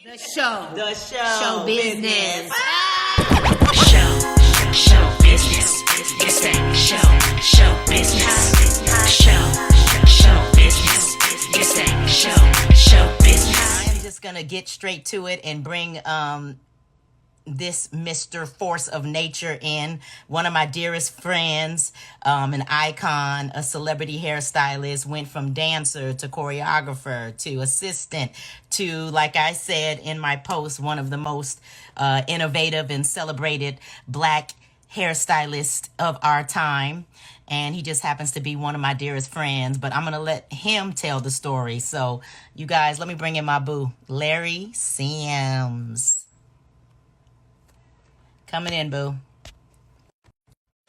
The show. The show. Show business. Show business. It's that show business. Show business. It's that show business. I'm just gonna get straight to it and bring this Mr. Force of Nature in, one of my dearest friends, an icon, a celebrity hairstylist, went from dancer to choreographer to assistant to, like I said in my post, one of the most innovative and celebrated Black hairstylists of our time. And he just happens to be one of my dearest friends, but I'm going to let him tell the story. So you guys, let me bring in my boo, Larry Sims. Coming in, boo.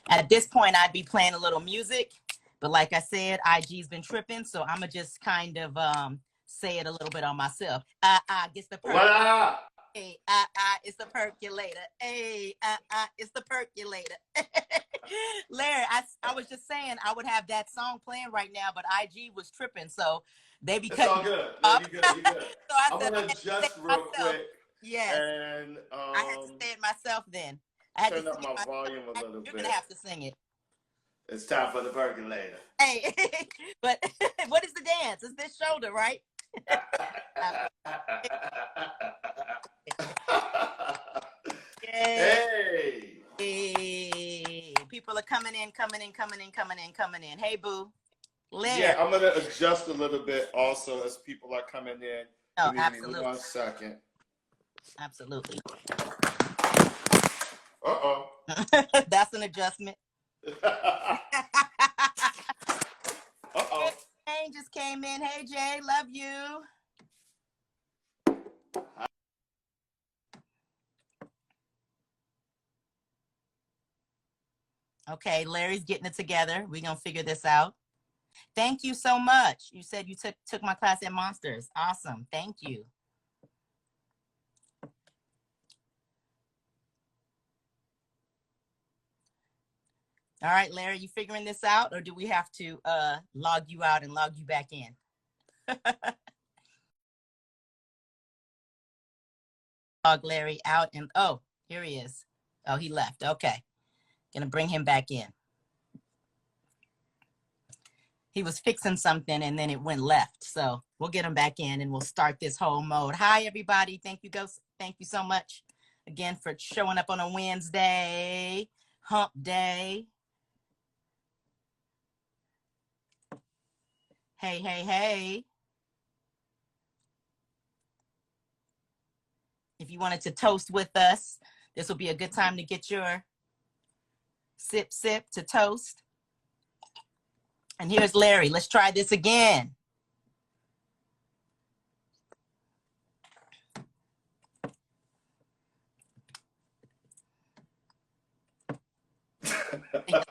At this point, I'd be playing a little music, but like I said, IG's been tripping, so I'm gonna just kind of say it a little bit on myself. Gets the percolator. Hey, it's the percolator. Hey, it's the percolator. Larry, I was just saying I would have that song playing right now, but IG was tripping, so they be cutting. It's all good. No, you good. You good. So I I'm said, gonna adjust real quick. Yes. And I had to say it myself then. I had turn to up my volume a little bit. You're gonna have to sing it. It's time for the percolator. Hey, but what is the dance? It's this shoulder, right? Hey. Hey. People are coming in. Hey, boo. Liv. Yeah, I'm gonna adjust a little bit also as people are coming in. Oh, Give me absolutely. 1 second. Absolutely. Uh-oh. That's an adjustment. Uh-oh. Jane just came in. Hey, Jay, love you. Okay, Larry's getting it together. We're going to figure this out. Thank you so much. You said you took my class at Monsters. Awesome. Thank you. All right, Larry, you figuring this out, or do we have to log you out and log you back in? Log Larry out and, oh, here he is. Oh, he left. Okay. Gonna bring him back in. He was fixing something and then it went left. So we'll get him back in and we'll start this whole mode. Hi, everybody. Thank you, Ghost. Thank you so much again for showing up on a Wednesday, hump day. Hey, hey, hey. If you wanted to toast with us, this will be a good time to get your sip to toast. And here's Larry. Let's try this again. Take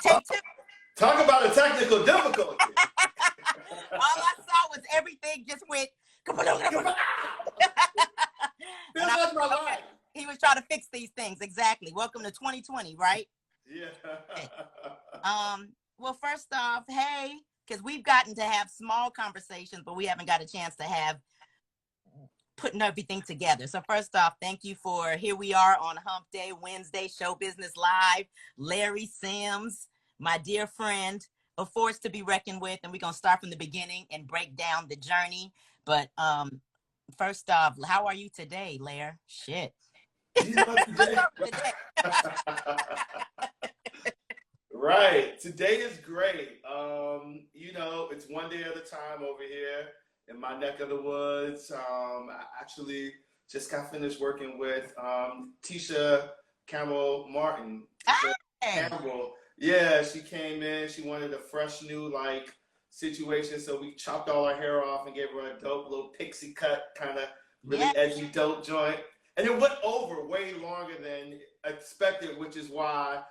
two. Talk about a technical difficulty. All I saw was everything just went. He was trying to fix these things. Exactly. Welcome to 2020, right? Yeah. Okay. Well, first off, hey, because we've gotten to have small conversations, but we haven't got a chance to have putting everything together. So first off, thank you for, here we are on Hump Day, Wednesday, Show Business Live. Larry Sims, my dear friend, a force to be reckoned with. And we're going to start from the beginning and break down the journey. But first off, how are you today, Lair? Shit. Right. Today is great. It's one day at a time over here in my neck of the woods. I actually just got finished working with Tisha Campbell Martin. Campbell. Yeah, she came in. She wanted a fresh new situation, so we chopped all her hair off and gave her a dope little pixie cut, kind of really edgy dope joint. And it went over way longer than expected, which is why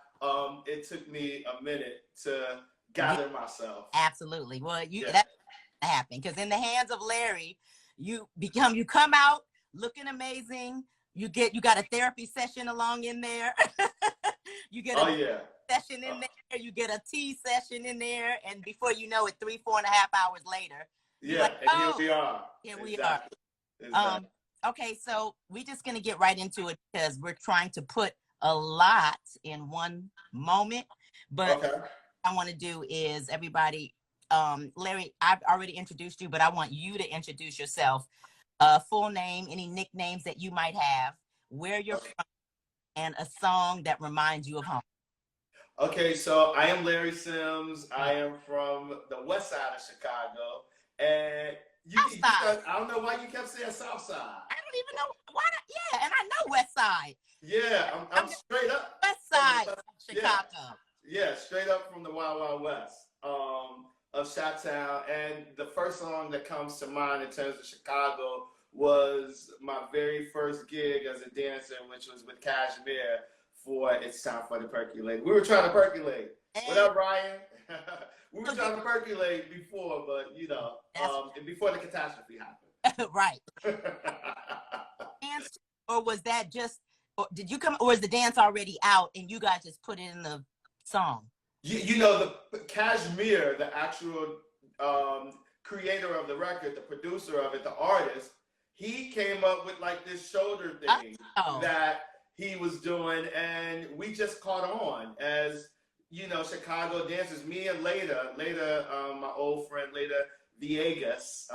it took me a minute to gather myself. Absolutely. Well, that happened because in the hands of Larry, you come out looking amazing. You got a therapy session along in there. You get a session in there. You get a tea session in there, and before you know it, 3-4.5 hours later. Yeah, like, and here we are. Here we are. Exactly. Okay, so we're just gonna get right into it because we're trying to put a lot in one moment. But Okay. what I want to do is everybody, Larry, I've already introduced you, but I want you to introduce yourself. Full name, any nicknames that you might have, where you're from, and a song that reminds you of home. Okay, so I am Larry Sims. I am from the west side of Chicago. And you Outside. start, I don't know why you kept saying south side. I don't even know why. Yeah, and I know West Side. Yeah, I'm I'm just straight up West from the Side west. of Yeah, Chicago. yeah, straight up from the Wild Wild West of Chi-Town. And the first song that comes to mind in terms of Chicago was my very first gig as a dancer, which was with Cashmere for It's Time for the Percolate. We were trying to percolate. What Hey, up, Ryan? We were so trying to percolate before, but that's before the catastrophe right. happened. Dance, or was that just? Or did you come? Or is the dance already out and you guys just put it in the song? The Kashmir, the actual creator of the record, the producer of it, the artist, he came up with like this shoulder thing Oh, that he was doing, and we just caught on as Chicago dancers. Me and Leda, my old friend Leda Viegas,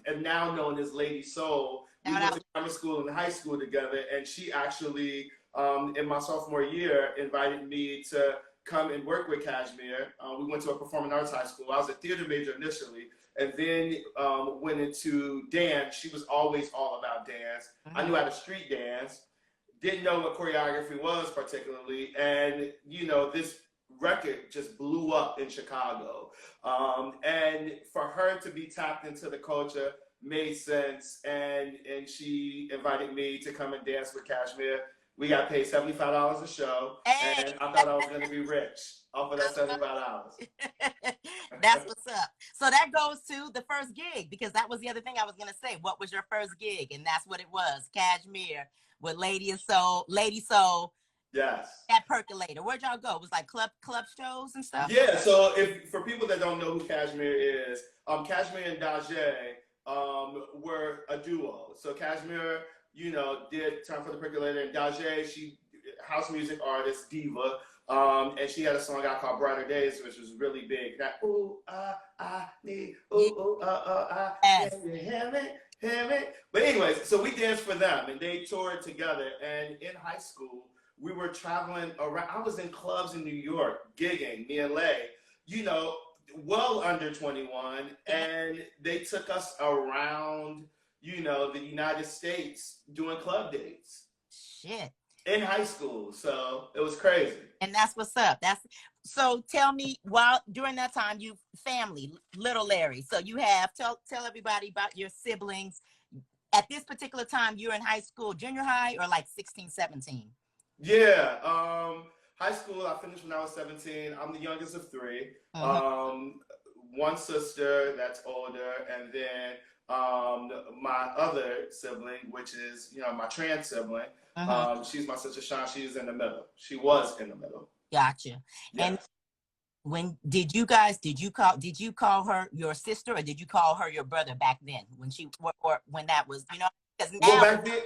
and now known as Lady Soul. We shout went out. to grammar school and high school together, and she actually, in my sophomore year, invited me to come and work with Cashmere. We went to a performing arts high school. I was a theater major initially, and then went into dance. She was always all about dance. I knew how to street dance, didn't know what choreography was particularly, and this record just blew up in Chicago. And for her to be tapped into the culture made sense, and she invited me to come and dance with Cashmere. We got paid $75 a show, Hey, and I thought I was gonna be rich off of that $75. that's what's up. So that goes to the first gig because that was the other thing I was gonna say. What was your first gig? And that's what it was. Cashmere with Lady Soul. Yes. That Percolator. Where'd y'all go? It was like club shows and stuff. Yeah. So if for people that don't know who Cashmere is, Cashmere and Daje were a duo. So Cashmere, did Time for the Percolator, and Daje, she house music artist, diva. And she had a song out called Brighter Days, which was really big. That ooh, I need, ooh, Yes. hear me. But anyways, so we danced for them, and they toured together. And in high school, we were traveling around. I was in clubs in New York, gigging, me and Lay, well under 21, and they took us around, the United States doing club dates. Shit. In high school, so it was crazy. And that's what's up. So tell me, while during that time, you family, little Larry. So you have tell everybody about your siblings. At this particular time, you're in high school, junior high, or like 16, 17? Yeah, high school, I finished when I was 17. I'm the youngest of three. One sister that's older, and then my other sibling, which is, my trans sibling. She's my sister Sean. She's in the middle. She was in the middle. Gotcha. Yes. And when did you call her your sister, or did you call her your brother back then when she or when that was, because now Well, back then,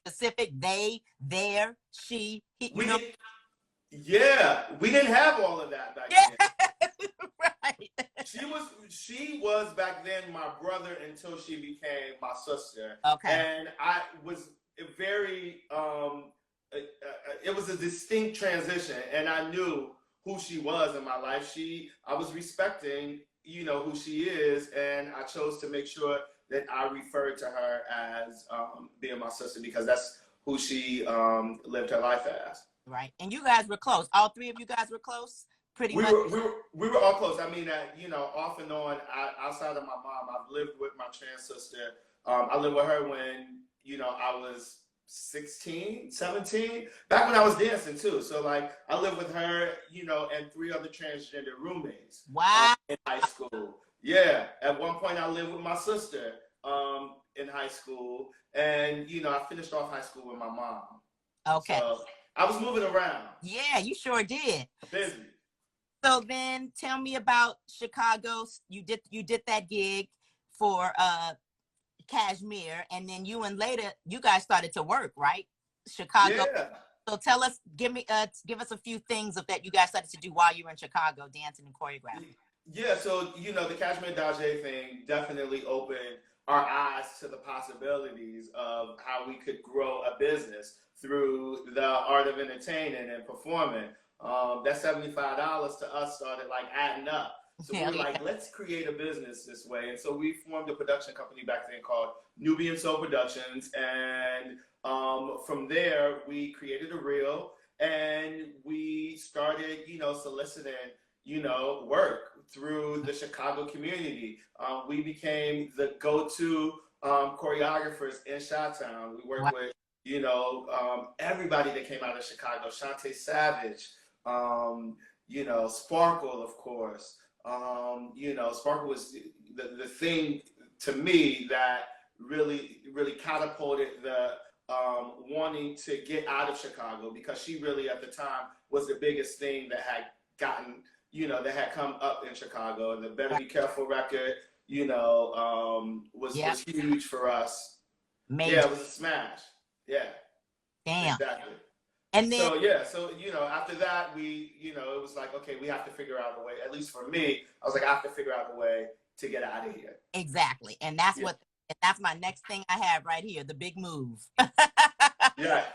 specific they, their, she, yeah, we didn't have all of that back then. right. She was back then my brother until she became my sister. Okay. And I was very it was a distinct transition, and I knew who she was in my life. I was respecting, who she is, and I chose to make sure that I referred to her as being my sister because that's who she lived her life as. Right. And you guys were close. All three of you guys were close? Pretty much. We were all close. I mean, off and on, outside of my mom, I've lived with my trans sister. I lived with her when, I was 16, 17, back when I was dancing too. So like I lived with her, and three other transgender roommates. Wow. In high school. Yeah. At one point I lived with my sister in high school, and I finished off high school with my mom. Okay. So I was moving around. Yeah, you sure did. Busy. So then tell me about Chicago. You did that gig for Cashmere, and then you guys started to work, right? Chicago. Yeah. So tell us, give us a few things of that you guys started to do while you were in Chicago, dancing and choreographing. Yeah, so the Cashmere Dajé thing definitely opened our eyes to the possibilities of how we could grow a business through the art of entertaining and performing. That $75 to us started like adding up. So we were like, let's create a business this way. And so we formed a production company back then called Nubian Soul Productions. And from there, we created a reel and we started, soliciting, work through the Chicago community. We became the go-to choreographers in Chi-Town. We worked with, everybody that came out of Chicago. Shantae Savage, Sparkle, of course. Sparkle was the thing to me that really, really catapulted the wanting to get out of Chicago, because she really at the time was the biggest thing that had gotten, that had come up in Chicago. And the Better Be Careful record, was huge for us. Major. Yeah, it was a smash. Yeah. Damn. Exactly. And then, after that, we, it was like, okay, we have to figure out a way. At least for me, I was like, I have to figure out a way to get out of here. Exactly. And that's that's my next thing I have right here, the big move. Yeah.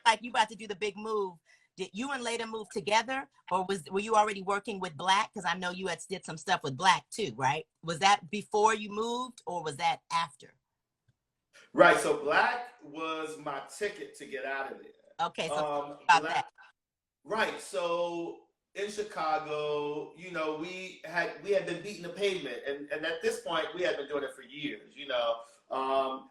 Like you about to do the big move. Did you and Leda move together, or were you already working with Black? Because I know you did some stuff with Black too, right? Was that before you moved, or was that after? Right. So Black was my ticket to get out of there. Okay. So about that. Right. So in Chicago, we had been beating the pavement, and at this point, we had been doing it for years.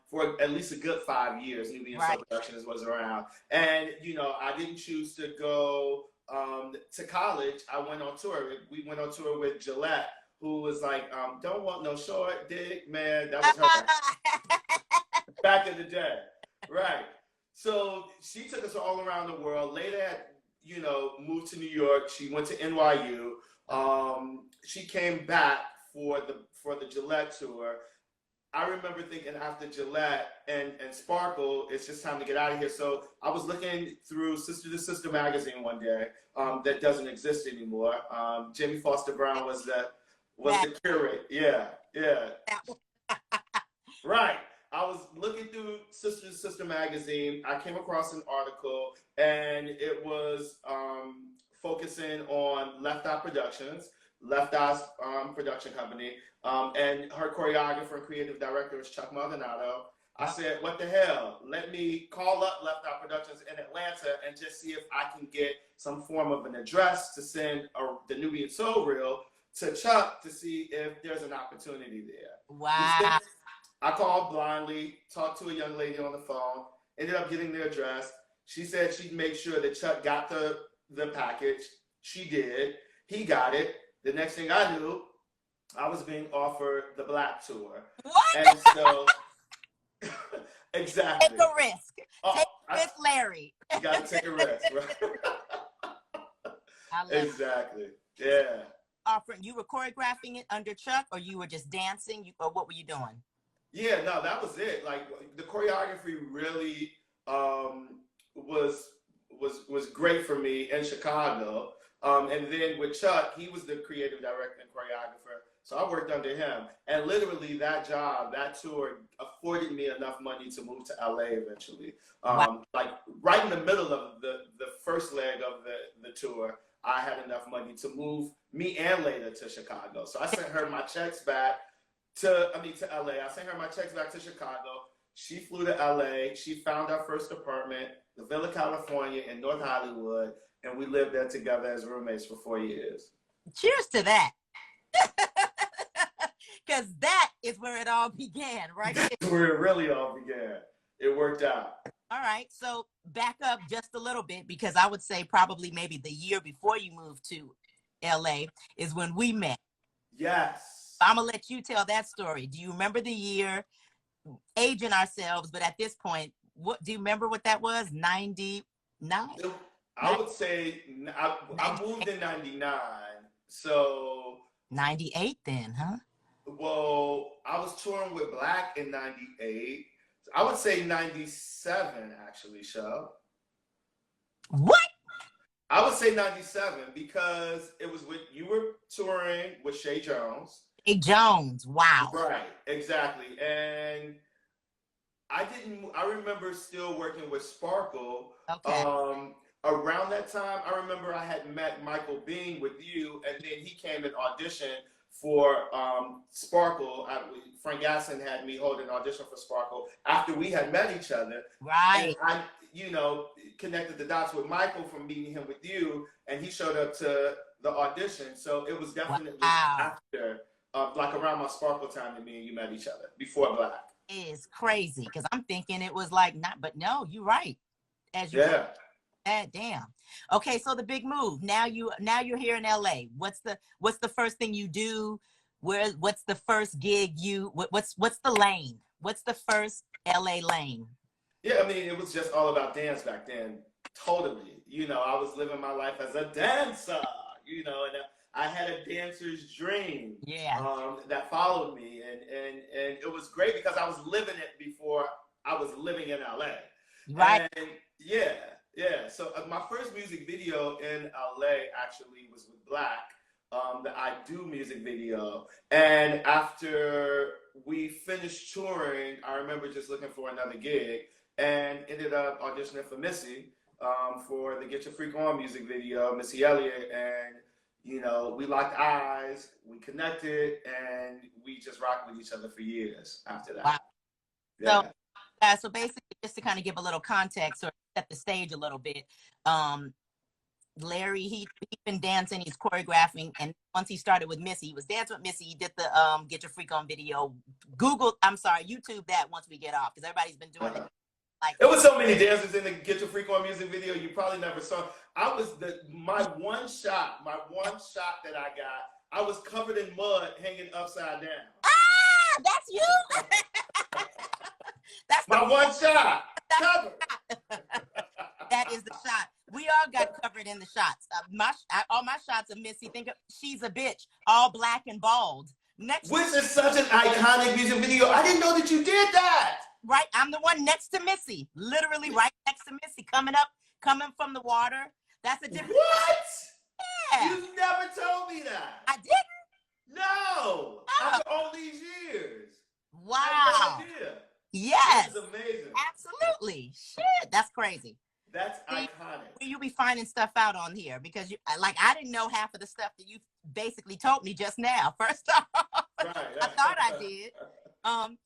For at least a good 5 years, Nubian Soul Productions was around. And, I didn't choose to go to college. I went on tour. We went on tour with Gillette, who was like, don't want no short dick, man. That was her back in the day. Right. So she took us all around the world. Later, moved to New York. She went to NYU. She came back for the Gillette tour. I remember thinking after Gillette and Sparkle, it's just time to get out of here. So I was looking through Sister to Sister magazine one day that doesn't exist anymore. Jamie Foster Brown was the curate. Yeah. Right. I was looking through Sister to Sister magazine. I came across an article, and it was focusing on Left Eye Productions, Left Eye's production company. And her choreographer and creative director is Chuck Maldonado. I said, what the hell? Let me call up Left Eye Productions in Atlanta and just see if I can get some form of an address to send the Nubian Soul Reel to Chuck to see if there's an opportunity there. Wow. I called blindly, talked to a young lady on the phone, ended up getting the address. She said she'd make sure that Chuck got the package. She did. He got it. The next thing I knew, I was being offered the Black tour. What? And so, exactly. Take a risk. Take a risk, Larry. You got to take a risk, right? Exactly. Yeah. You were choreographing it under Chuck, or you were just dancing, or what were you doing? Yeah, no, that was it. Like the choreography really was great for me in Chicago. And then with Chuck, he was the creative director and choreographer. So I worked under him. And literally that tour afforded me enough money to move to LA eventually. Wow. Like right in the middle of the first leg of the tour, I had enough money to move me and Leda to Chicago. So I sent her my checks back to LA. I sent her my checks back to Chicago. She flew to LA. She found our first apartment, the Villa California in North Hollywood. And we lived there together as roommates for 4 years. Cheers to that. Because that is where it all began, right? That's where it really all began. It worked out. All right. So back up just a little bit, because I would say probably maybe the year before you moved to LA is when we met. Yes. I'm going to let you tell that story. Do you remember the year? Aging ourselves, but at this point, what do you remember what that was? 99? I would say I moved in 99, so 98 then, huh? Well, I was touring with Black in '98. I would say '97 actually, Show. What? I would say '97 because it was with you were touring with Shay Jones. Hey Jones. Wow. Right, exactly. And I remember still working with Sparkle. Okay. Around that time, I remember I had met Michael Bean with you, and then he came and auditioned for Sparkle. Frank Gasson had me hold an audition for Sparkle after we had met each other. And Right. I, connected the dots with Michael from meeting him with you, and he showed up to the audition. So it was definitely Wow. after, like around my Sparkle time that me and you met each other, before Black. Is crazy because I'm thinking it was like not, but no, you're right. As you Yeah. damn. Okay, so the big move. Now you're here in LA. What's the first thing you do? What's the first gig what's the lane? What's the first LA lane? Yeah, I mean, it was just all about dance back then. Totally. I was living my life as a dancer, and I had a dancer's dream. Yeah. That followed me. And it was great because I was living it before I was living in LA. Right. And yeah. So my first music video in LA actually was with Black, the I Do music video. And after we finished touring, I remember just looking for another gig and ended up auditioning for Missy for the Get Your Freak On music video, Missy Elliot. And, we locked eyes, we connected, and we just rocked with each other for years after that. Wow. Yeah. So basically, just to kind of give a little context or set the stage a little bit, Larry, he's been dancing, he's choreographing, and once he started with Missy, he was dancing with Missy. He did the Get Your Freak On video. YouTube that once we get off, because everybody's been doing it. Like, there was so many dancers in the Get Your Freak On music video you probably never saw. My one shot that I got, I was covered in mud hanging upside down. Ah, that's you. That's my one shot. Covered. That is the shot. We all got covered in the shots. All my shots of Missy. Think of She's a Bitch, all black and bald. Which is such an iconic music video. I didn't know that you did that. Right, I'm the one next to Missy, literally right next to Missy, coming from the water. That's a different. What? Yeah. You never told me that. I didn't. No. After all these years. Wow. I had no idea. Yes. This is amazing. Absolutely. Shit, that's crazy. That's iconic. You be finding stuff out on here because I didn't know half of the stuff that you basically told me just now. First off, Right. I thought I did.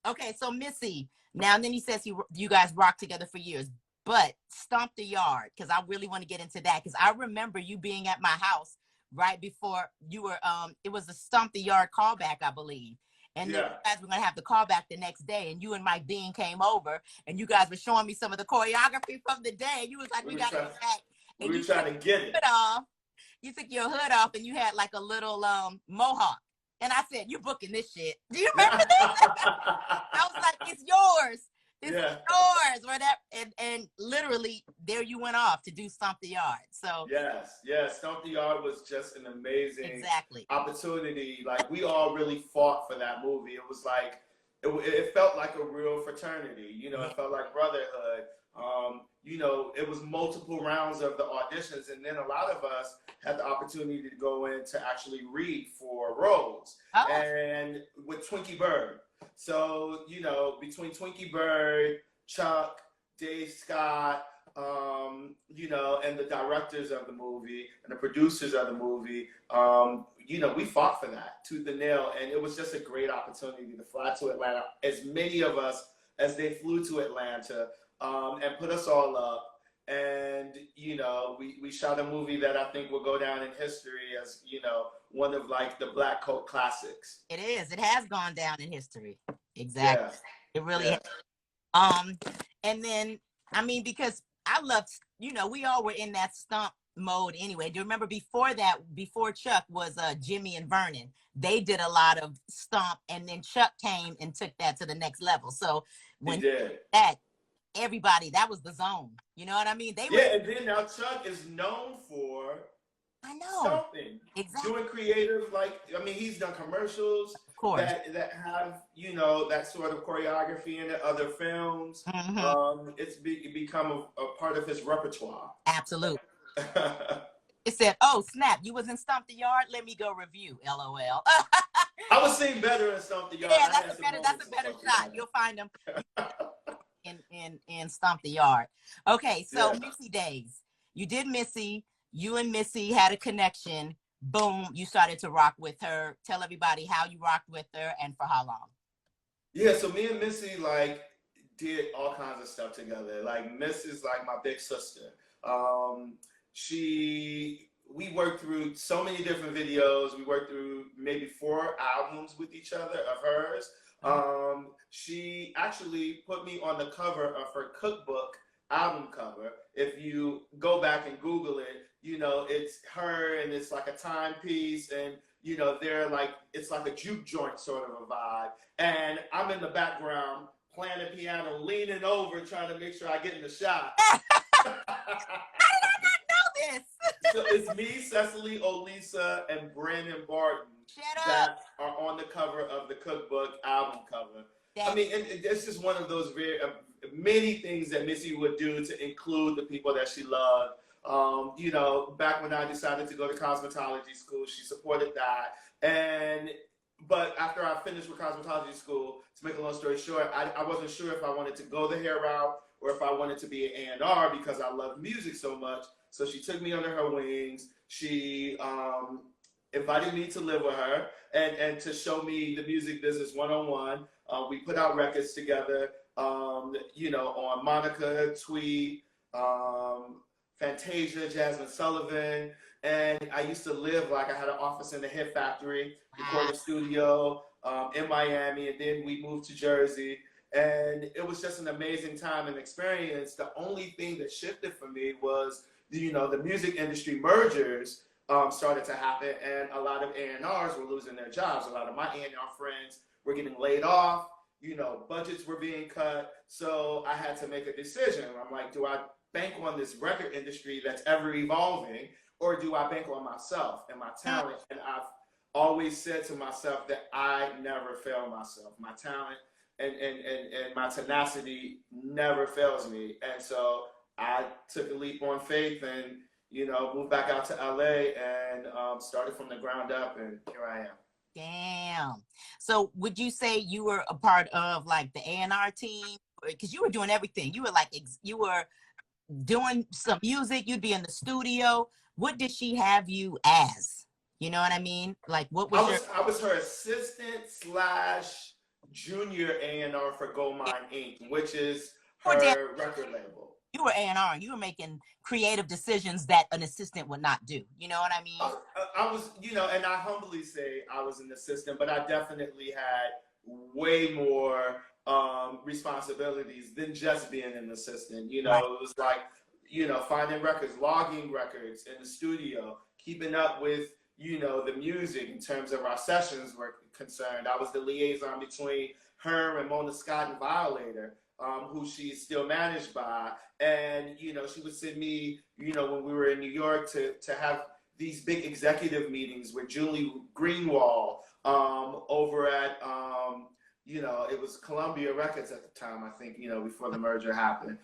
Okay, so Missy. Now and then he says you guys rocked together for years, but Stomp the Yard, because I really want to get into that because I remember you being at my house right before you were. It was a Stomp the Yard callback, I believe. And then you guys were going to have the callback the next day, and you and Mike Dean came over, and you guys were showing me some of the choreography from the day. And you was like, we got to get back. And we were trying to get it. You took your hood off, and you had like a little mohawk. And I said, you're booking this shit. Do you remember this? I was like, it's yours. This is yours. And literally, there you went off to do Stomp the Yard. So yes. Stomp the Yard was just an amazing opportunity. Like, we all really fought for that movie. It was like, it felt like a real fraternity. It felt like brotherhood. It was multiple rounds of the auditions, and then a lot of us had the opportunity to go in to actually read for roles. And with Twinkie Bird. So, between Twinkie Bird, Chuck, Dave Scott, and the directors of the movie and the producers of the movie, we fought for that tooth and nail. And it was just a great opportunity to fly to Atlanta. As many of us as they flew to Atlanta and put us all up. And, we shot a movie that I think will go down in history as, one of like the Black cult classics. It is. It has gone down in history. Exactly. Yeah. It really has. And then, because I loved, we all were in that stomp mode anyway. Do you remember before Chuck was Jimmy and Vernon? They did a lot of stomp, and then Chuck came and took that to the next level. So when everybody, that was the zone. You know what I mean? And then now Chuck is known for stomping. Exactly. Doing creative, he's done commercials. course. that have, you know, that sort of choreography in the other films. It's become a part of his repertoire. Absolutely. It said, "Oh snap! You was in Stomp the Yard. Let me go review." LOL. I was seeing better in Stomp the Yard. Yeah, I had some that's a moments in better Stomp the shot. Yard. You'll find them in Stomp the Yard. Okay, so Yeah. Missy days. You did Missy. You and Missy had a connection. Boom, you started to rock with her. Tell everybody how you rocked with her and for how long. Yeah, so me and Missy like did all kinds of stuff together. Like Miss is like my big sister. We worked through so many different videos. We worked through maybe 4 albums with each other of hers. She actually put me on the cover of her cookbook album cover. If you go back and Google it, you know, it's her and it's like a timepiece, and you know, they're like, it's like a juke joint sort of a vibe. And I'm in the background playing the piano, leaning over, trying to make sure I get in the shot. This. So it's me, Cecily Olisa, and Brandon Barton that are on the cover of the cookbook album cover. I mean, and it's just one of those very many things that Missy would do to include the people that she loved. You know, back when I decided to go to cosmetology school, she supported that. But after I finished with cosmetology school, to make a long story short, I wasn't sure if I wanted to go the hair route or if I wanted to be an A&R because I love music so much. So she took me under her wings. She invited me to live with her and to show me the music business one-on-one. We put out records together, you know, on Monica, Tweet, Fantasia, Jasmine Sullivan. And I used to live, like I had an office in the Hit Factory, recording studio in Miami, and then we moved to Jersey. And it was just an amazing time and experience. The only thing that shifted for me was, you know, the music industry mergers started to happen, and a lot of A&Rs were losing their jobs. A lot of my A&R friends were getting laid off. You know, budgets were being cut. So I had to make a decision. I'm like, do I bank on this record industry that's ever evolving, or do I bank on myself and my talent? And I've always said to myself that I never fail myself. My talent and my tenacity never fails me. And so I took a leap on faith and, you know, moved back out to LA and started from the ground up, and here I am. Damn. So would you say you were a part of like the A&R team? Because you were doing everything. You were like, you were doing some music, you'd be in the studio. What did she have you as? You know what I mean? Like what was I was her assistant / junior A&R for Goldmine Inc., which is her record label. You were A&R, you were making creative decisions that an assistant would not do. You know what I mean? I was, you know, and I humbly say I was an assistant, but I definitely had way more responsibilities than just being an assistant. You know, right. It was like, you know, finding records, logging records in the studio, keeping up with, you know, the music in terms of our sessions were concerned. I was the liaison between her and Mona Scott and Violator, who she's still managed by. And, you know, she would send me, you know, when we were in New York to have these big executive meetings with Julie Greenwald over at, you know, it was Columbia Records at the time, I think, you know, before the merger happened.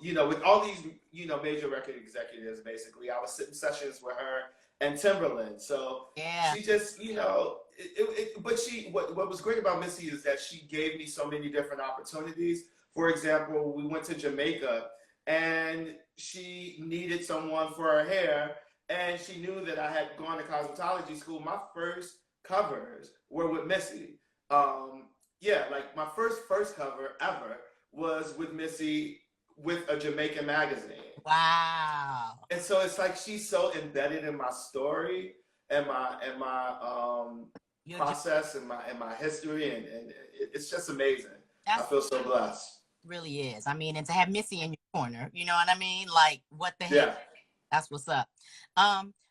You know, with all these, you know, major record executives, basically, I was sitting sessions with her and Timberland. So yeah. She just, you know, but what was great about Missy is that she gave me so many different opportunities. For example, we went to Jamaica and she needed someone for her hair, and she knew that I had gone to cosmetology school. My first covers were with Missy. Yeah, like my first cover ever was with Missy with a Jamaican magazine. Wow. And so it's like she's so embedded in my story and my process and my history, and it's just amazing. I feel so blessed. Really is. I mean, and to have Missy in your corner, you know what I mean? Like, what the heck? Yeah. That's what's up.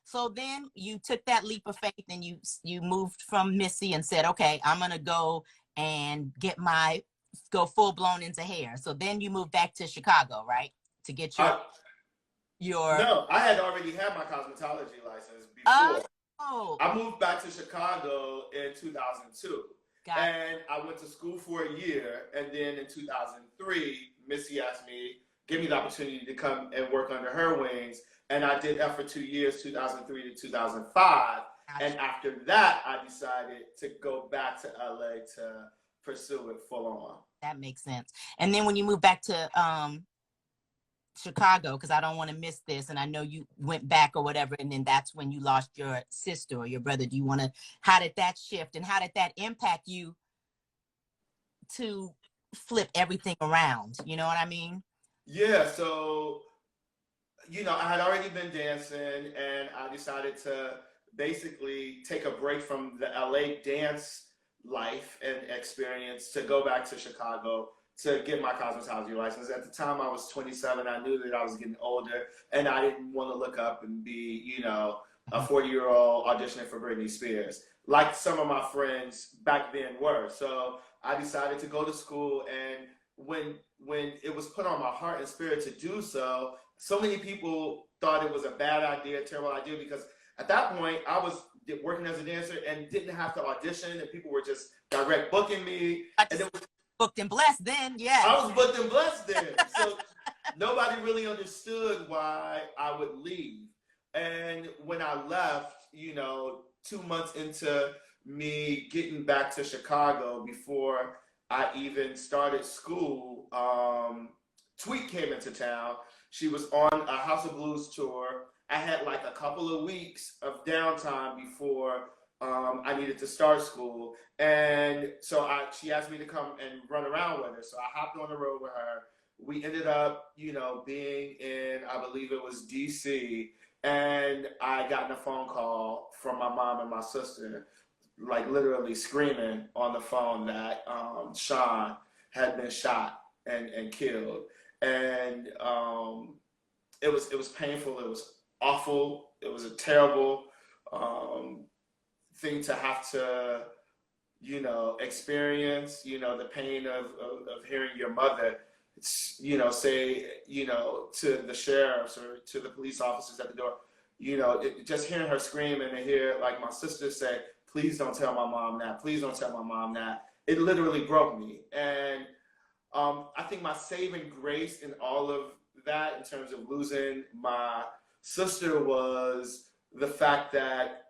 So then you took that leap of faith and you moved from Missy and said, okay, I'm gonna go and go full blown into hair. So then you moved back to Chicago, right? To get your No, I had already had my cosmetology license before. Oh, I moved back to Chicago in 2002. got And I went to school for a year. And then in 2003, Missy asked me, give me the opportunity to come and work under her wings. And I did that for 2 years, 2003 to 2005. And gotcha. after that, I decided to go back to LA to pursue it full on. That makes sense. And then when you move back to Chicago, because I don't want to miss this, and I know you went back or whatever, and then that's when you lost your sister or your brother. Do you want to? How did that shift, and how did that impact you to flip everything around? You know what I mean? Yeah, so I had already been dancing, and I decided to basically take a break from the LA dance life and experience to go back to Chicago to get my cosmetology license. At the time, I was 27. I knew that I was getting older, and I didn't want to look up and be, a 40-year-old auditioning for Britney Spears, like some of my friends back then were. So I decided to go to school, and when it was put on my heart and spirit to do so, so many people thought it was a bad idea, terrible idea, because at that point I was working as a dancer and didn't have to audition, and people were just direct booking me, and it was booked and blessed then, yeah. I was booked and blessed then. So nobody really understood why I would leave. And when I left, 2 months into me getting back to Chicago, before I even started school, Tweet came into town. She was on a House of Blues tour. I had like a couple of weeks of downtime before I needed to start school. And so she asked me to come and run around with her. So I hopped on the road with her. We ended up, being in, I believe it was DC. And I got a phone call from my mom and my sister, like literally screaming on the phone that Sean had been shot and killed. And it was painful. It was awful. It was a terrible thing to have to, experience, the pain of hearing your mother, say, to the sheriffs or to the police officers at the door, just hearing her scream, and to hear like my sister say, please don't tell my mom that, please don't tell my mom that. It literally broke me. And I think my saving grace in all of that, in terms of losing my sister, was the fact that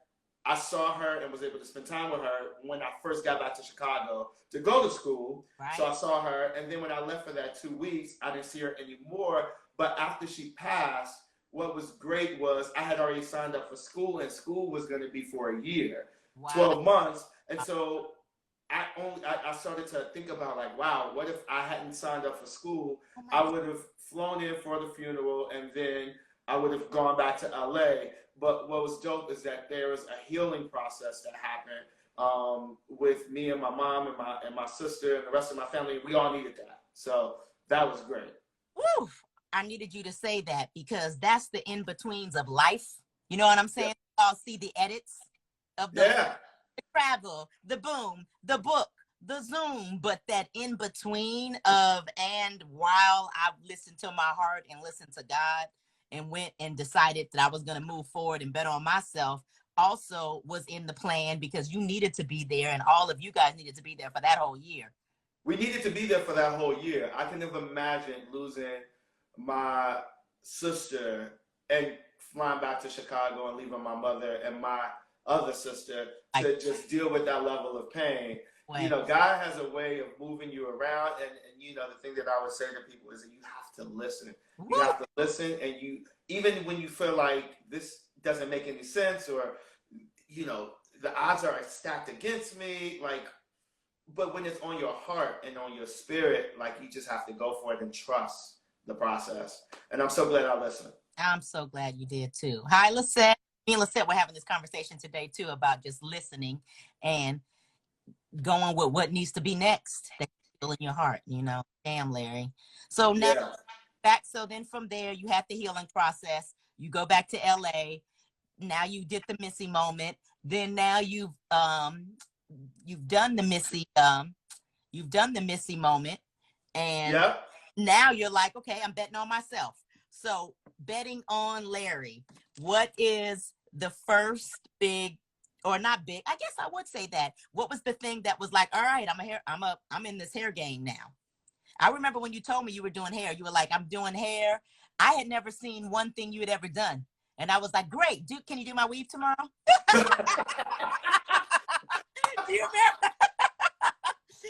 I saw her and was able to spend time with her when I first got back to Chicago to go to school. Right. So I saw her, and then when I left for that 2 weeks, I didn't see her anymore. But after she passed, what was great was I had already signed up for school, and school was going to be for a year, Wow. 12 months. And so I started to think about, like, wow, what if I hadn't signed up for school? I would have flown in for the funeral, and then I would have gone back to LA. But what was dope is that there was a healing process that happened with me and my mom and my sister and the rest of my family. We all needed that. So that was great. Woo! I needed you to say that, because that's the in-betweens of life. You know what I'm saying? Yeah. I'll see the edits of the travel, the boom, the book, the Zoom, but that in between of, and while I've listened to my heart and listened to God and went and decided that I was going to move forward and bet on myself, also was in the plan, because you needed to be there, and all of you guys needed to be there for that whole year. We needed to be there for that whole year. I can never imagine losing my sister and flying back to Chicago and leaving my mother and my other sister to just deal with that level of pain. God has a way of moving you around, and the thing that I would say to people is that you have to listen. You have to listen, and even when you feel like this doesn't make any sense, or the odds are stacked against me, but when it's on your heart and on your spirit, you just have to go for it and trust the process. And I'm so glad I listened. I'm so glad you did too. Hi, Lisette. Me and Lisette were having this conversation today too about just listening and going with what needs to be next that you feel in your heart, Damn, Larry. So now back, so then from there you had the healing process. You go back to LA. Now you did the Missy moment. Then now you've done the Missy moment, and now you're like, okay, I'm betting on myself. So betting on Larry, what is the first big, or not big, I guess I would say that. What was the thing that was like, all right, I'm in this hair game now. I remember when you told me you were doing hair, you were like, I'm doing hair. I had never seen one thing you had ever done. And I was like, great, can you do my weave tomorrow? Do you remember?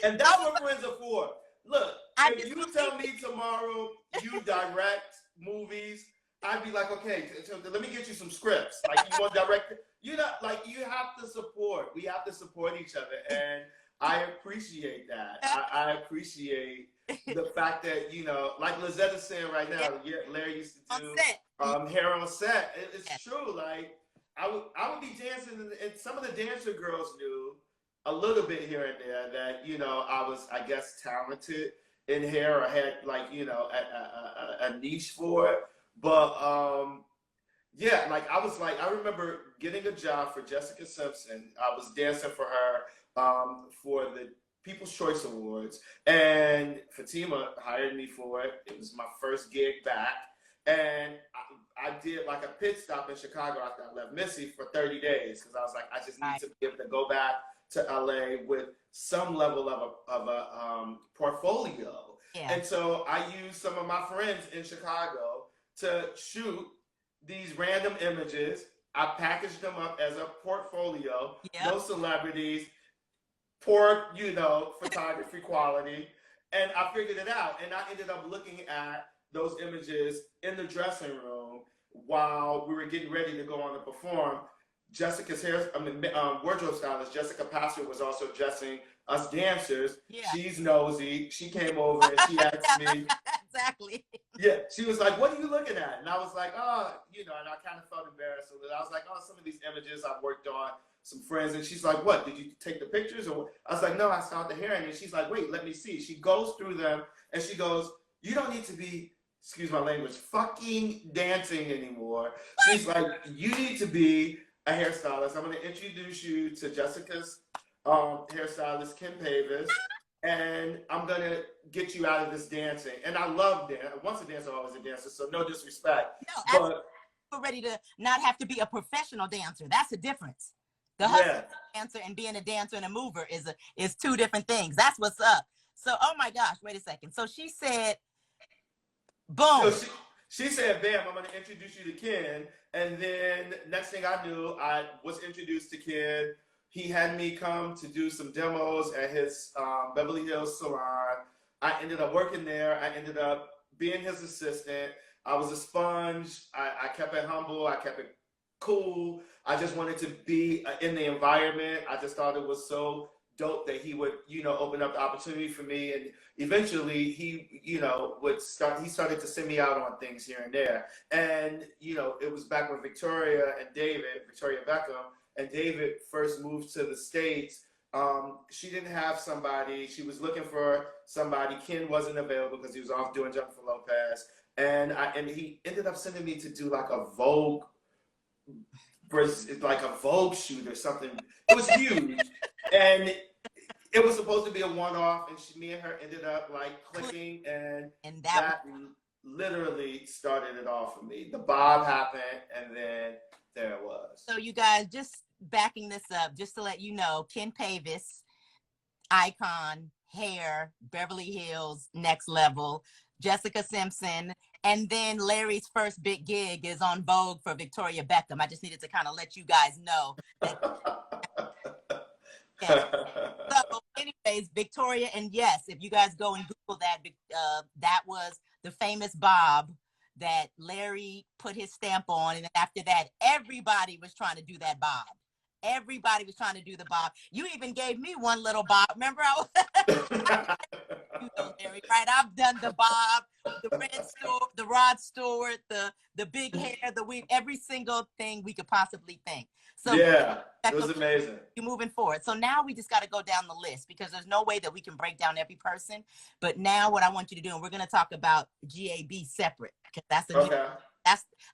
And that's what friends are for. Look, if you tell me tomorrow you direct movies, I'd be like, okay, so let me get you some scripts. Like, you want to direct? You know, like, you have to support. We have to support each other, and I appreciate that. I appreciate the fact that, you know, like Lizette is saying right now, Larry used to do hair on set. It's true. Like, I would be dancing, and some of the dancer girls knew a little bit here and there that, you know, I was, I guess, talented in hair or had, like, you know, a niche for it. But yeah, like, I remember getting a job for Jessica Simpson. I was dancing for her for the People's Choice Awards, and Fatima hired me for it. It was my first gig back, and I did like a pit stop in Chicago after I left Missy for 30 days because I was like, I just need to be able to go back to LA with some level of a portfolio. Yeah. And so I used some of my friends in Chicago to shoot these random images. I packaged them up as a portfolio, no celebrities, poor, you know, photography quality. And I figured it out. And I ended up looking at those images in the dressing room while we were getting ready to go on to perform. Jessica's wardrobe stylist, Jessica Pastor, was also dressing us dancers. Yeah. She's nosy. She came over and she asked me. Exactly. Yeah, she was like, what are you looking at? And I was like, oh, you know, and I kind of felt embarrassed. So I was like, oh, some of these images I've worked on, some friends. And she's like, what, did you take the pictures? Or I was like, no, I saw the hair. And she's like, wait, let me see. She goes through them and she goes, you don't need to be, excuse my language, fucking dancing anymore. She's like, you need to be a hairstylist. I'm going to introduce you to Jessica's hairstylist, Kim Pavis, and I'm going to get you out of this dancing. And I love dance. Once a dancer, always a dancer, so no disrespect. No, but we're ready to not have to be a professional dancer. That's the difference. The hustle dancer and being a dancer and a mover is two different things. That's what's up. So, oh my gosh, wait a second. So she said, boom. So she said, bam, I'm going to introduce you to Ken. And then next thing I knew, I was introduced to Ken. He had me come to do some demos at his Beverly Hills salon. I ended up working there. I ended up being his assistant. I was a sponge. I kept it humble. I kept it cool. I just wanted to be in the environment. I just thought it was so dope that he would, you know, open up the opportunity for me. And eventually he, you know, he started to send me out on things here and there. And, you know, it was back when Victoria Beckham and David first moved to the States. She didn't have somebody. She was looking for somebody. Ken wasn't available because he was off doing Jennifer Lopez. And he ended up sending me to do like a Vogue shoot or something. It was huge. And it was supposed to be a one-off, and me and her ended up like clicking, and that literally started it all for me. The bob happened, and then there it was. So you guys, just backing this up, just to let you know, Ken Pavis, icon, hair, Beverly Hills, next level, Jessica Simpson, and then Larry's first big gig is on Vogue for Victoria Beckham. I just needed to kind of let you guys know. So anyways, Victoria, and yes, if you guys go and Google that, that was the famous bob that Larry put his stamp on. And after that, everybody was trying to do that bob. Everybody was trying to do the bob. You even gave me one little bob. Remember, you know, Larry, right? I've done the bob, the Rod Stewart, the big hair, the weave, every single thing we could possibly think. So yeah, it was amazing. You're moving forward. So now we just got to go down the list because there's no way that we can break down every person. But now what I want you to do, and we're going to talk about GAB separate because that's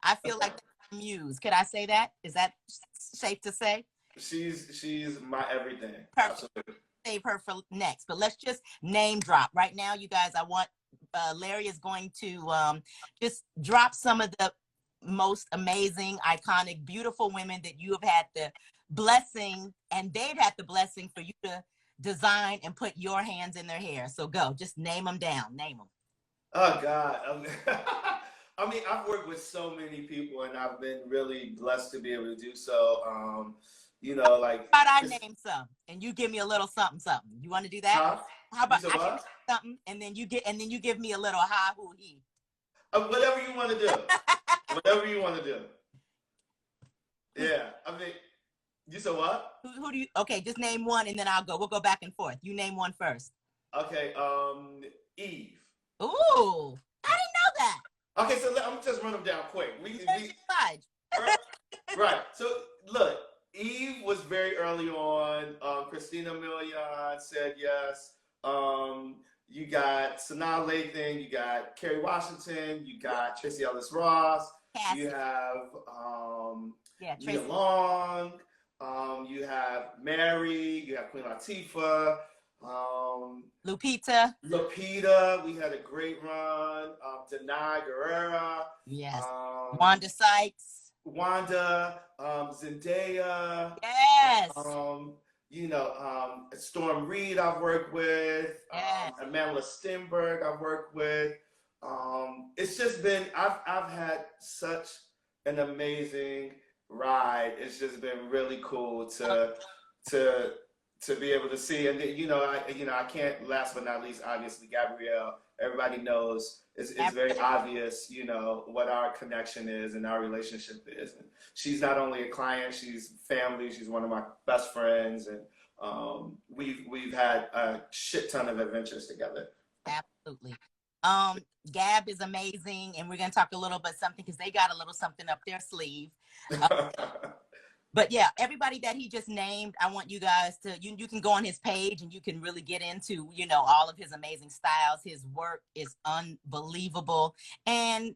I feel like that's a muse. Could I say that? Is that safe to say? She's my everything. Perfect. Absolutely. Save her for next, but let's just name drop right now, you guys. I want Larry is going to just drop some of the most amazing, iconic, beautiful women that you have had the blessing, and they've had the blessing for you to design and put your hands in their hair. So go, just name them down, name them. Oh God. I mean, I've worked with so many people, and I've been really blessed to be able to do so. You know, like, How about I name some and you give me a little something, something? You want to do that? huh? How You about said I name what? something and then you give me a little ha hoo he. Whatever you want to do. Whatever you want to do. Who's Yeah. I mean, you said what? who do you? Okay, just name one and then I'll go. We'll go back and forth. You name one first. Okay. Eve. Ooh, I didn't know that. Okay, so I'm just run them down quick. We Fudge. right. So look, Eve was very early on. Christina Milian said yes. You got Sanaa Lathan, you got Kerry Washington, you got Tracy Ellis Ross, you Cassie. have Yeah, Nia Tracy. Long, you have Mary, you have Queen Latifah, Lupita. Lupita. We had a great run. Denai Guerrera, Yes. um, Wanda Sykes. Wanda, Zendaya, Yes. Storm Reed I've worked with, Yes. Amanda Stenberg I've worked with. It's just been I've had such an amazing ride. It's just been really cool to be able to see, and I can't, last but not least, obviously Gabrielle. Everybody knows it's very obvious, what our connection is and our relationship is. And she's not only a client, she's family. She's one of my best friends, and we've had a shit ton of adventures together. Absolutely. Gab is amazing, and we're gonna talk a little bit something because they got a little something up their sleeve. But yeah, everybody that he just named, I want you guys to, you can go on his page and you can really get into, all of his amazing styles. His work is unbelievable. And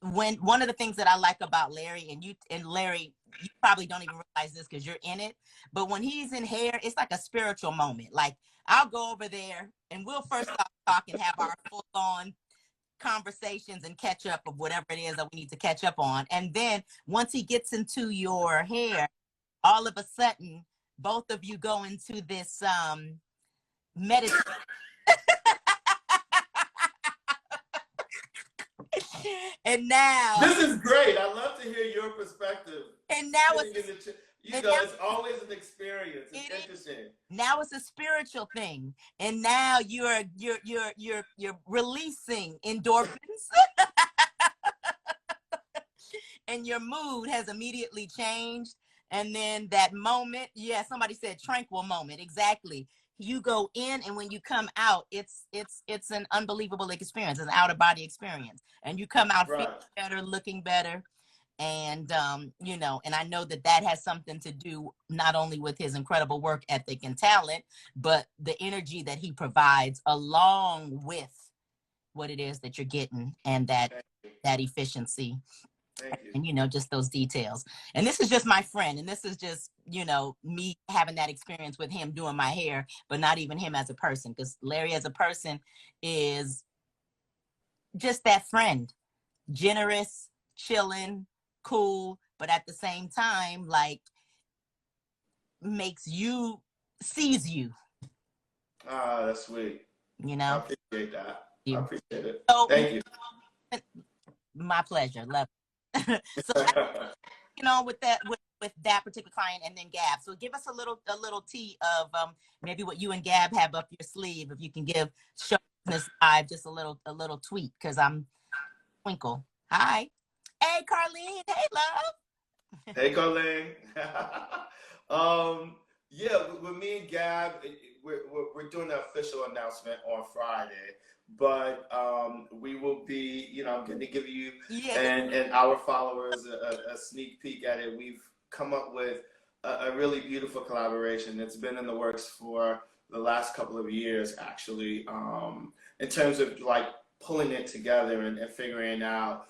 one of the things that I like about Larry, and Larry, you probably don't even realize this because you're in it, but when he's in hair, it's like a spiritual moment. Like, I'll go over there and we'll first stop talking, have our full on conversations and catch up of whatever it is that we need to catch up on. And then once he gets into your hair, all of a sudden, both of you go into this meditation. And now this is great. I love to hear your perspective. And now it's always an experience. It's interesting. Now it's a spiritual thing, and now you're releasing endorphins, and your mood has immediately changed. And then that moment, somebody said tranquil moment. Exactly. You go in, and when you come out, it's an unbelievable experience. It's an out of body experience, and you come out feeling better, looking better. And and I know that has something to do not only with his incredible work ethic and talent, but the energy that he provides along with what it is that you're getting, and that efficiency. Thank you. And just those details. And this is just my friend, and this is just me having that experience with him doing my hair, but not even him as a person, because Larry as a person is just that friend, generous, chilling, cool, but at the same time, like, sees you. Ah, that's sweet. I appreciate that. I appreciate it. So, thank you. My pleasure. Love it. So with that particular client, and then Gab. So give us a little tea of maybe what you and Gab have up your sleeve. If you can give Chobiznes Live just a little tweet, because I'm twinkle. Hi. Hey, Carlene. Hey, love. Hey, Carlene. With me and Gab, we're doing the official announcement on Friday, but we will be, I'm going to give you and our followers a sneak peek at it. We've come up with a really beautiful collaboration. It's been in the works for the last couple of years, actually, in terms of like pulling it together and figuring out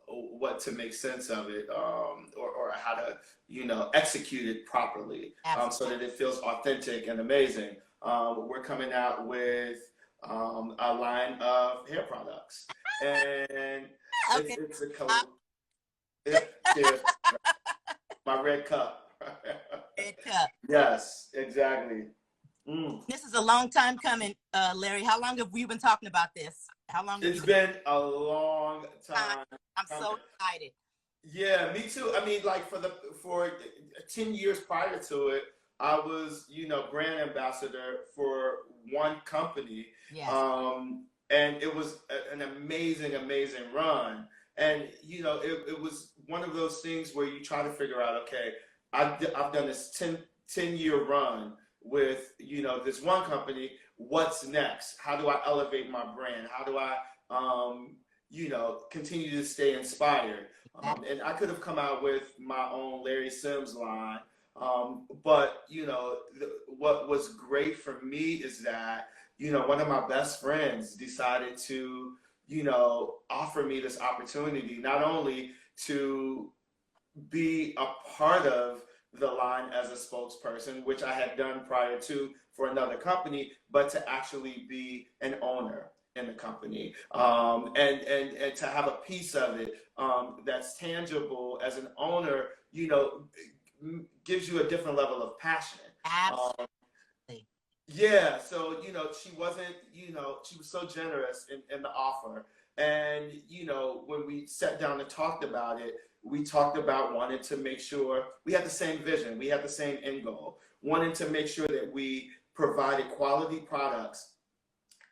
what to make sense of it, or how to execute it properly, so that it feels authentic and amazing. We're coming out with a line of hair products, and it's Cheers. My red cup. Red cup. Yes, exactly. Mm. This is a long time coming, Larry. How long have we been talking about this? How long have It's you been a long been? time I'm coming. so excited. Yeah, me too. I mean, like for 10 years prior to it, I was, brand ambassador for one company. Yes. And it was an amazing, amazing run. And, it was one of those things where you try to figure out, okay, I've done this 10-year run with, this one company. What's next? How do I elevate my brand? How do I, continue to stay inspired? And I could have come out with my own Larry Sims line. But, what was great for me is that, one of my best friends decided to, offer me this opportunity, not only to be a part of the line as a spokesperson, which I had done prior to for another company, but to actually be an owner in the company, and to have a piece of it that's tangible as an owner, gives you a different level of passion. Absolutely. Yeah, so she wasn't, she was so generous in the offer. And when we sat down and talked about it, we talked about wanting to make sure we had the same vision, we had the same end goal, wanting to make sure that we provided quality products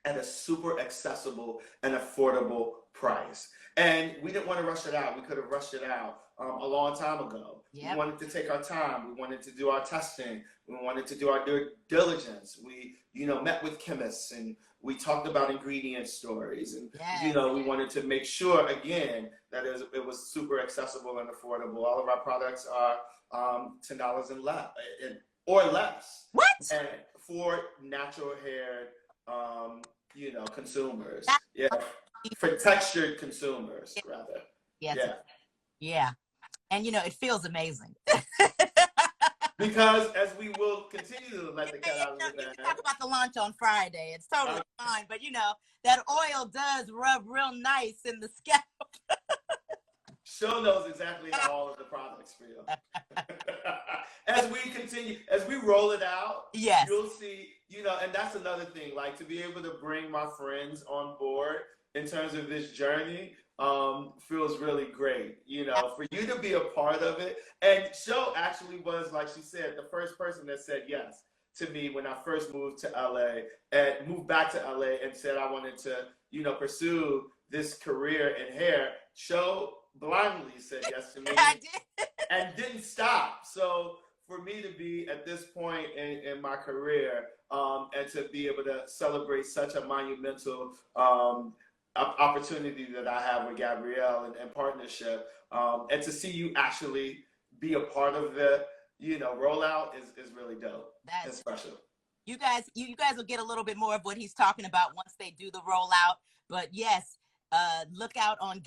at a super accessible and affordable price. And we didn't want to rush it out. We could have rushed it out a long time ago. Yep. We wanted to take our time. We wanted to do our testing. We wanted to do our due diligence. We, met with chemists and we talked about ingredient stories. And, Yes. We wanted to make sure, again, that it was super accessible and affordable. All of our products are $10 and less, or less. What? And for natural hair, consumers. Yeah, for textured consumers, rather. Yes. Yeah. Yeah. And it feels amazing. Because as we will continue to let the cat out of the You bag. can talk about the launch on Friday. It's totally fine. But that oil does rub real nice in the scalp. Show knows exactly how all of the products feel. As we roll it out, yes, you'll see, and that's another thing, like to be able to bring my friends on board in terms of this journey, feels really great, for you to be a part of it. And Show actually was, like she said, the first person that said yes to me when I first moved to LA and moved back to LA and said I wanted to, pursue this career in hair. Show blindly said yes to me. I did. And didn't stop. So for me to be at this point in my career, and to be able to celebrate such a monumental opportunity that I have with Gabrielle and partnership, and to see you actually be a part of the rollout is really dope. That's special. You guys will get a little bit more of what he's talking about once they do the rollout. But yes, look out on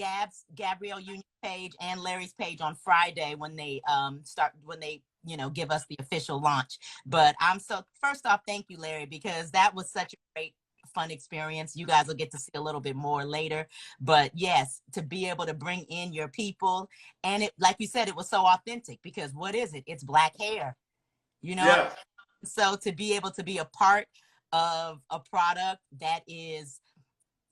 Gabrielle Union page and Larry's page on Friday when they give us the official launch. But first off, thank you, Larry, because that was such a great, fun experience. You guys will get to see a little bit more later. But yes, to be able to bring in your people, and it, like you said, it was so authentic because what is it? It's black hair, Yeah. So to be able to be a part of a product that is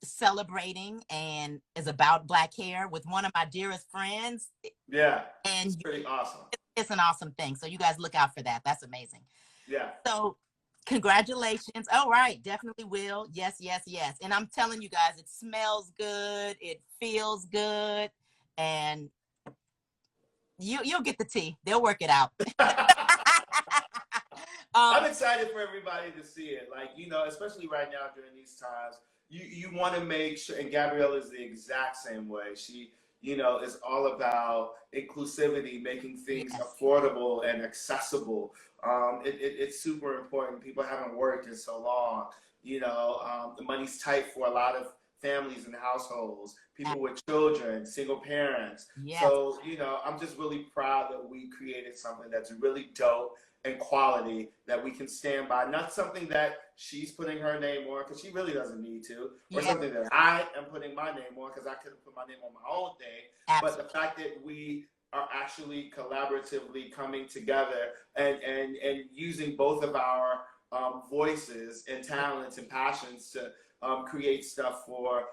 celebrating and is about black hair with one of my dearest friends. Yeah. And it's pretty awesome. It's an awesome thing. So you guys look out for that. That's amazing. Yeah. So congratulations. All right. Definitely will. Yes, yes, yes. And I'm telling you guys, it smells good. It feels good. And you'll get the tea. They'll work it out. I'm excited for everybody to see it. Like, especially right now during these times, you want to make sure, and Gabrielle is the exact same way. She, is all about inclusivity, making things affordable and accessible. It's super important. People haven't worked in so long. The money's tight for a lot of families and households, people with children, single parents. Yes. So, I'm just really proud that we created something that's really dope and quality that we can stand by. Not something that she's putting her name on because she really doesn't need to, or something that I am putting my name on because I could have put my name on my own thing. But the fact that we are actually collaboratively coming together and using both of our voices and talents and passions to create stuff for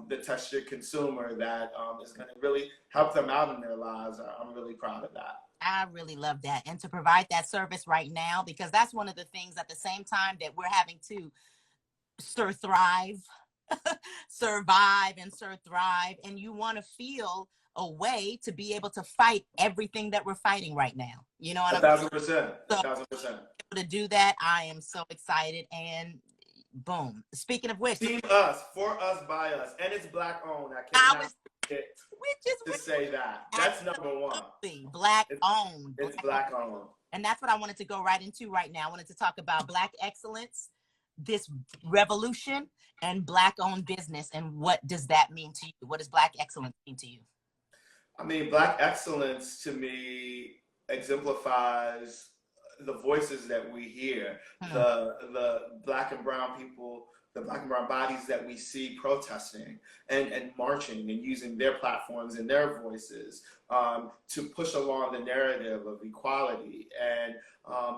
the textured consumer that is going to really help them out in their lives. I'm really proud of that. I really love that. And to provide that service right now, because that's one of the things at the same time that we're having to thrive, survive and thrive. And you want to feel a way to be able to fight everything that we're fighting right now. You know what I mean? 1,000%. So 1,000%. to do that, I am so excited. And boom. Speaking of which, Team us, for us, by us, and it's Black owned. I cannot forget to say that. That's number one. Black owned. It's Black owned. And that's what I wanted to go right into right now. I wanted to talk about Black excellence, this revolution, and Black owned business. And what does that mean to you? What does Black excellence mean to you? I mean, Black excellence to me exemplifies the voices that we hear, the Black and brown people, the Black and brown bodies that we see protesting and marching and using their platforms and their voices to push along the narrative of equality and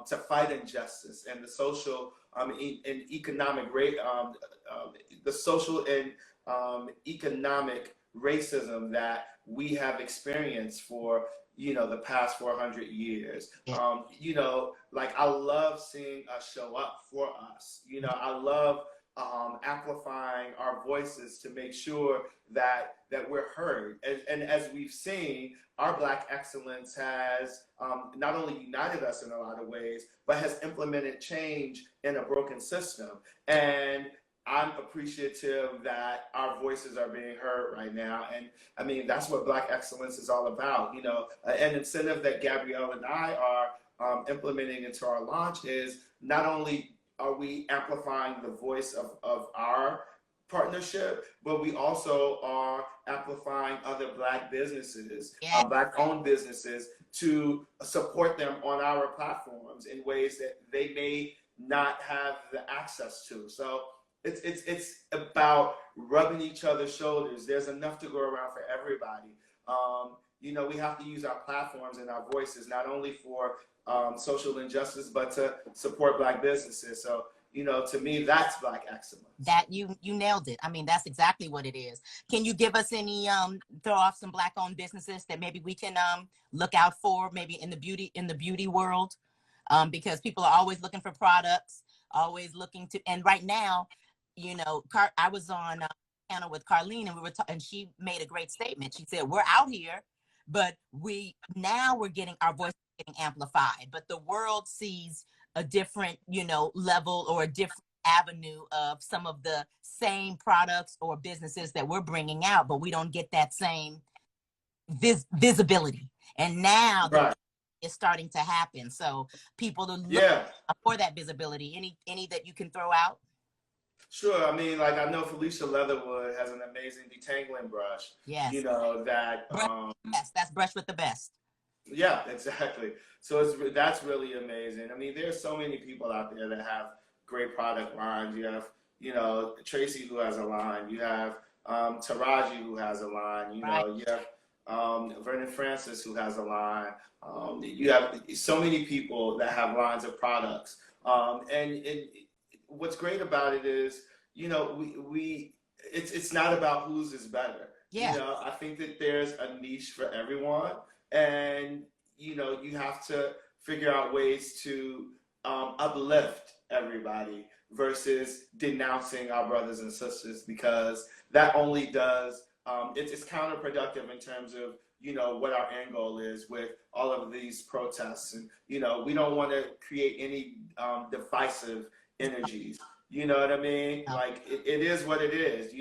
to fight injustice and the social and economic rate, the social and economic racism that we have experienced for the past 400 years. Like I love seeing us show up for us. I love amplifying our voices to make sure that we're heard. And as we've seen, our Black excellence has not only united us in a lot of ways, but has implemented change in a broken system. And I'm appreciative that our voices are being heard right now. And I mean, that's what Black excellence is all about. An incentive that Gabrielle and I are implementing into our launch is not only are we amplifying the voice of our partnership, but we also are amplifying other Black businesses, Black owned businesses, to support them on our platforms in ways that they may not have the access to. So it's about rubbing each other's shoulders. There's enough to go around for everybody. We have to use our platforms and our voices not only for social injustice, but to support Black businesses. So, to me, that's Black excellence. That you nailed it. I mean, that's exactly what it is. Can you give us any throw off some Black owned businesses that maybe we can look out for, maybe in the beauty world? Because people are always looking for products, always looking to, and right now, I was on panel with Carlene, and we were and she made a great statement. She said, we're out here, but we're getting our voice getting amplified, but the world sees a different, level or a different avenue of some of the same products or businesses that we're bringing out, but we don't get that same visibility. And now it's starting to happen. So people are looking for that visibility. Any that you can throw out? Sure. I mean, like I know Felicia Leatherwood has an amazing detangling brush. Yes. That's Brush with the Best. Yeah, exactly. So that's really amazing. I mean, there's so many people out there that have great product lines. You have, Tracy who has a line. You have Taraji who has a line. You have Vernon Francis who has a line. You have so many people that have lines of products. And what's great about it is, it's not about whose is better. Yeah. I think that there's a niche for everyone, and you have to figure out ways to uplift everybody versus denouncing our brothers and sisters, because that only does it's counterproductive in terms of what our end goal is with all of these protests, and we don't want to create any divisive energies. You know what I mean? Like it is what it is.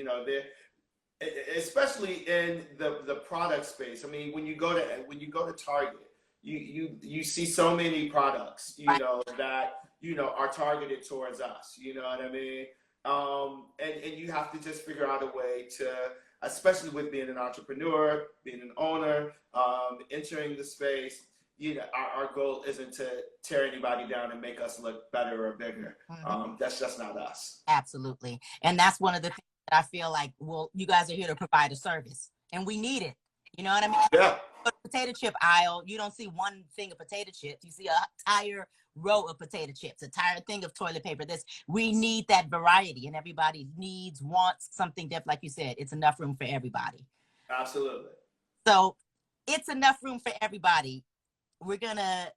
Especially in the product space. I mean, when you go to Target, you see so many products that are targeted towards us. You know what I mean? And you have to just figure out a way to, especially with being an entrepreneur, being an owner, entering the space, our goal isn't to tear anybody down and make us look better or bigger. That's just not us. Absolutely. And that's one of the things that I feel like, well, you guys are here to provide a service and we need it. You know what I mean? Yeah. Potato chip aisle, you don't see one thing of potato chips. You see a entire row of potato chips, a entire thing of toilet paper. We need that variety, and everybody wants something different. Like you said, it's enough room for everybody. Absolutely. So it's enough room for everybody. We're gonna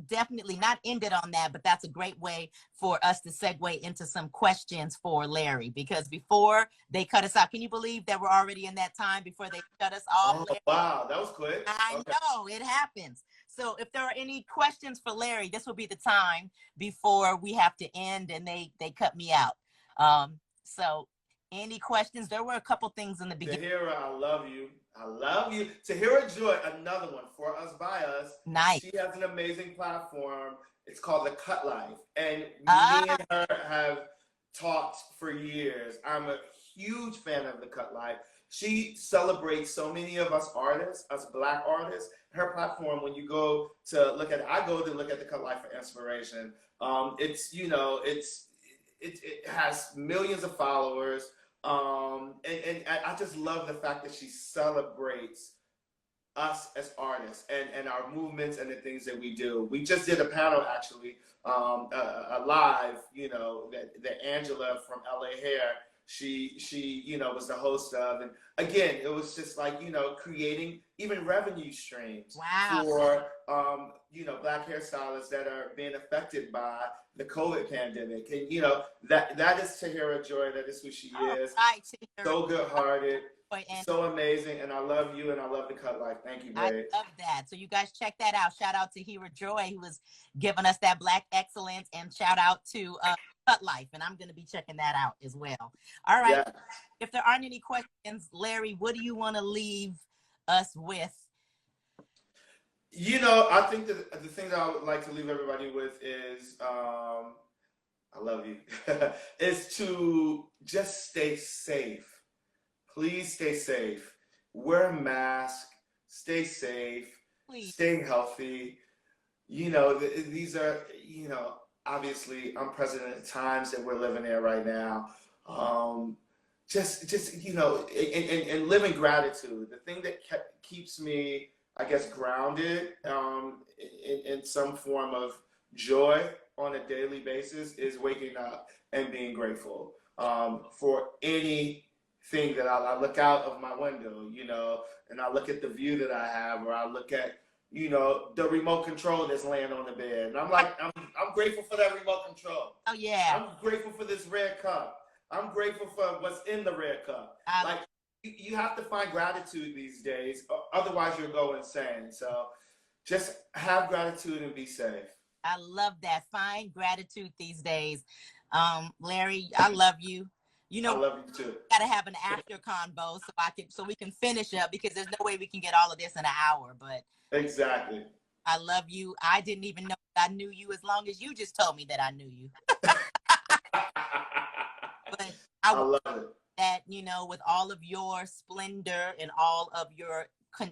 definitely not end it on that, but that's a great way for us to segue into some questions for Larry, because before they cut us out, can you believe that we're already in that time before they cut us off? Oh, wow, that was quick. I know, it happens. So if there are any questions for Larry, this will be the time before we have to end and they cut me out. So any questions? There were a couple things in the beginning. Tahira, I love you. I love you. Tahira Joy, another one for us by us. Nice. She has an amazing platform. It's called The Cut Life. And me and her have talked for years. I'm a huge fan of The Cut Life. She celebrates so many of us artists, us Black artists. Her platform, when you go to look at it, I go to look at The Cut Life for inspiration. It has millions of followers. And I just love the fact that she celebrates us as artists and our movements and the things that we do. We just did a panel actually, a live, that Angela from LA Hair, she was the host of. And again, it was just like, creating even revenue streams for, Black hairstylists that are being affected by the COVID pandemic. And, that is Tahira Joy. That is who she is. Right, so good-hearted, so amazing. And I love you and I love The Cut Life. Thank you, babe. I love that. So you guys check that out. Shout out to Tahira Joy, who was giving us that Black excellence, and shout out to Cut Life. And I'm going to be checking that out as well. All right. Yeah. If there aren't any questions, Larry, what do you want to leave us with? I think that the thing that I would like to leave everybody with is, I love you, is to just stay safe. Please stay safe. Wear a mask. Stay safe. Please. Stay healthy. These are, obviously unprecedented times that we're living in right now. Just and live in gratitude. The thing that keeps me, I guess, grounded in some form of joy on a daily basis is waking up and being grateful for anything that I look out of my window, and I look at the view that I have, or I look at, the remote control that's laying on the bed. And I'm like, I'm grateful for that remote control. Oh, yeah. I'm grateful for this red cup. I'm grateful for what's in the red cup. You have to find gratitude these days, otherwise you'll go insane. So just have gratitude and be safe. I love that. Find gratitude these days. Larry, I love you. I love you too. Got to have an after convo so we can finish up, because there's no way we can get all of this in an hour. But exactly. I love you. I didn't even know I knew you as long as you just told me that I knew you. But I love it. That, with all of your splendor and all of your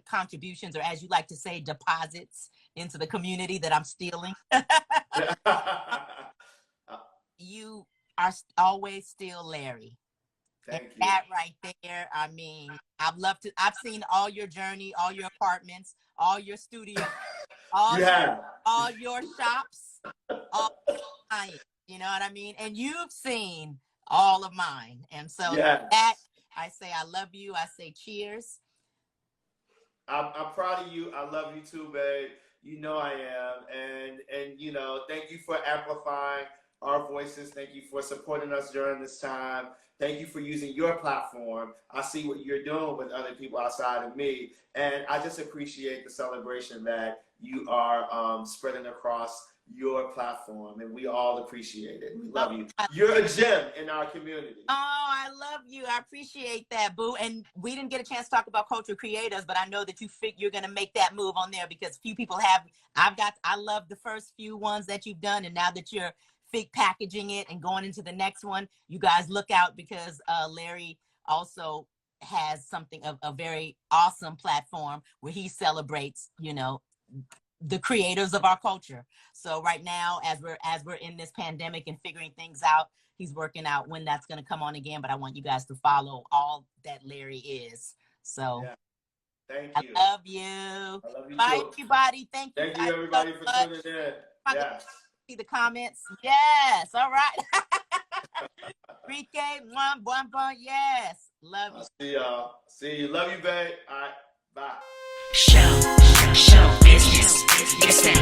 contributions, or as you like to say, deposits into the community that I'm stealing, you are always still Larry. Thank you. That right there, I mean, I've seen all your journey, all your apartments, all your studios, all your shops, all you know what I mean? And you've seen all of mine. And so that, I say I love you. I say cheers. I'm proud of you. I love you too, babe. I am. And thank you for amplifying our voices. Thank you for supporting us during this time. Thank you for using your platform. I see what you're doing with other people outside of me. And I just appreciate the celebration that you are spreading across your platform, and we all appreciate it. We love you. You're a gem in our community. Oh, I love you. I appreciate that, boo. And we didn't get a chance to talk about culture creators, but I know that you're going to make that move on there, because few people have. I love the first few ones that you've done, and now that you're packaging it and going into the next one, you guys look out, because Larry also has something of a very awesome platform where he celebrates, the creators of our culture. So right now, as we're in this pandemic and figuring things out, he's working out when that's going to come on again. But I want you guys to follow all that Larry is. So Yeah. Thank I you. love you. I love you Bye, too. everybody. Thank you. Thank you, Guys everybody, so for much. tuning in. I Yes. see the comments. Yes. All right. Rike, one, yes. Love you. I'll see y'all. See you. Love you, babe. All right. Bye. Show business. Yes, that